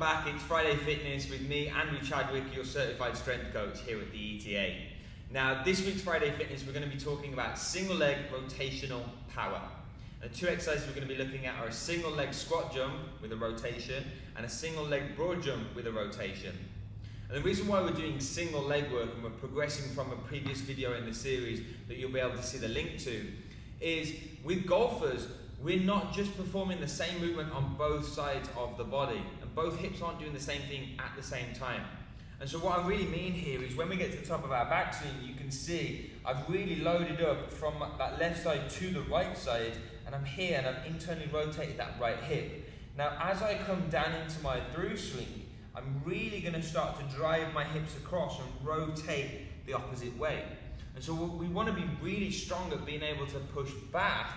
back. It's Friday Fitness with me, Andrew Chadwick, your certified strength coach here at the ETA. Now, this week's Friday Fitness, we're going to be talking about single leg rotational power. And the two exercises we're going to be looking at are a single leg squat jump with a rotation and a single leg broad jump with a rotation. And the reason why we're doing single leg work and we're progressing from a previous video in the series that you'll be able to see the link to is with golfers, we're not just performing the same movement on both sides of the body, and both hips aren't doing the same thing at the same time. And so what I really mean here is when we get to the top of our backswing, you can see I've really loaded up from that left side to the right side, and I'm here and I've internally rotated that right hip. Now as I come down into my through swing, I'm really going to start to drive my hips across and rotate the opposite way. And so we want to be really strong at being able to push back,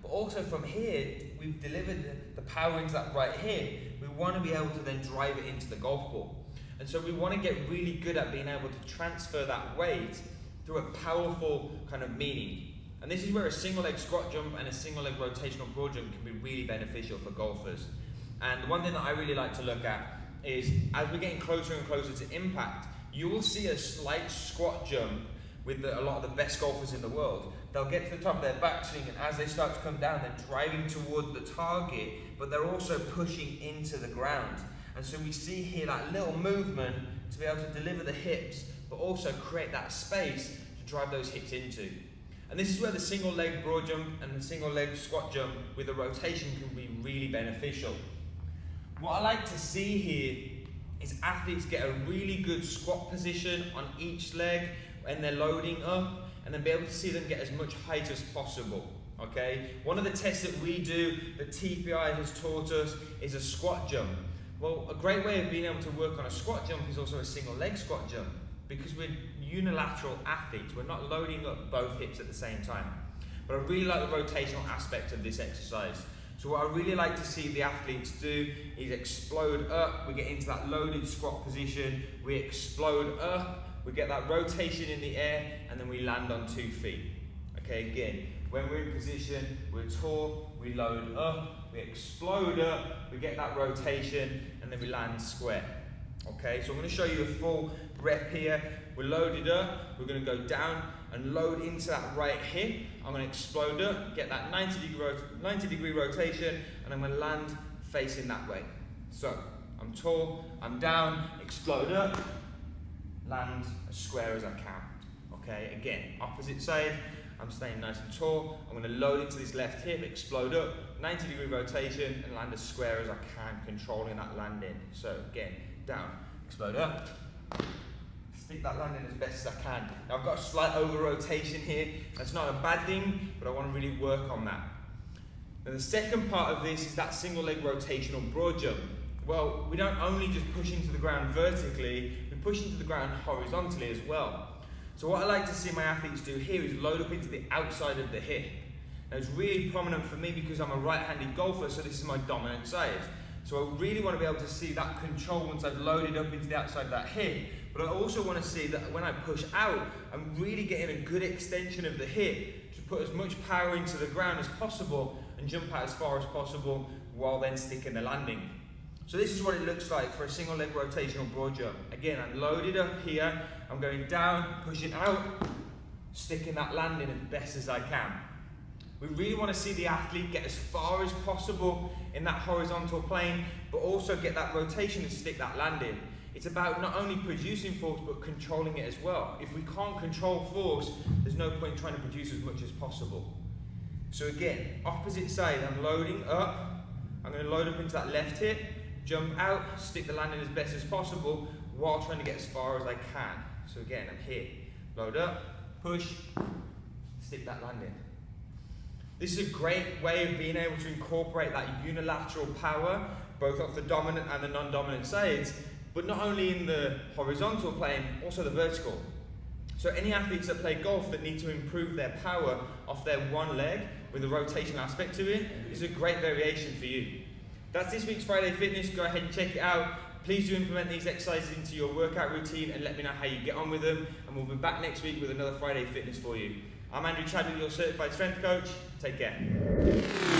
but also from here, we've delivered the power into that right hip. We want to be able to then drive it into the golf ball. And so we want to get really good at being able to transfer that weight through a powerful kind of meaning. And this is where a single leg squat jump and a single leg rotational broad jump can be really beneficial for golfers. And the one thing that I really like to look at is as we're getting closer and closer to impact, you will see a slight squat jump with a lot of the best golfers in the world. They'll get to the top of their backswing, and as they start to come down, they're driving toward the target, but they're also pushing into the ground. And so we see here that little movement to be able to deliver the hips, but also create that space to drive those hips into. And this is where the single leg broad jump and the single leg squat jump with a rotation can be really beneficial. What I like to see here is athletes get a really good squat position on each leg when they're loading up, and then be able to see them get as much height as possible. Okay? One of the tests that we do, that TPI has taught us, is a squat jump. Well, a great way of being able to work on a squat jump is also a single leg squat jump, because we're unilateral athletes. We're not loading up both hips at the same time. But I really like the rotational aspect of this exercise. So what I really like to see the athletes do is explode up. We get into that loaded squat position. We explode up. We get that rotation in the air, and then we land on 2 feet. Okay, again, when we're in position, we're tall, we load up, we explode up, we get that rotation, and then we land square. Okay, so I'm going to show you a full rep here. We're loaded up, we're going to go down and load into that right hip. I'm going to explode up, get that 90 degree rotation, and I'm going to land facing that way. So, I'm tall, I'm down, explode up, land as square as I can. Okay, again, opposite side, I'm staying nice and tall. I'm going to load into this left hip, explode up, 90 degree rotation, and land as square as I can, controlling that landing. So again, down, explode up, stick that landing as best as I can. Now I've got a slight over rotation here. That's not a bad thing, but I want to really work on that. Now the second part of this is that single leg rotational broad jump. Well, we don't only just push into the ground vertically, we push into the ground horizontally as well. So what I like to see my athletes do here is load up into the outside of the hip. Now it's really prominent for me because I'm a right-handed golfer, so this is my dominant side. So I really want to be able to see that control once I've loaded up into the outside of that hip, but I also want to see that when I push out, I'm really getting a good extension of the hip to put as much power into the ground as possible and jump out as far as possible while then sticking the landing. So this is what it looks like for a single leg rotational broad jump. Again, I'm loaded up here, I'm going down, pushing out, sticking that landing as best as I can. We really want to see the athlete get as far as possible in that horizontal plane, but also get that rotation and stick that landing. It's about not only producing force, but controlling it as well. If we can't control force, there's no point trying to produce as much as possible. So again, opposite side, I'm loading up, I'm going to load up into that left hip, jump out, stick the landing as best as possible while trying to get as far as I can. So again, I'm here, load up, push, stick that landing. This is a great way of being able to incorporate that unilateral power, both off the dominant and the non-dominant sides, but not only in the horizontal plane, also the vertical. So any athletes that play golf that need to improve their power off their one leg with a rotational aspect to it is a great variation for you. That's this week's Friday Fitness. Go ahead and check it out. Please do implement these exercises into your workout routine and let me know how you get on with them. And we'll be back next week with another Friday Fitness for you. I'm Andrew Chadwick, your certified strength coach. Take care.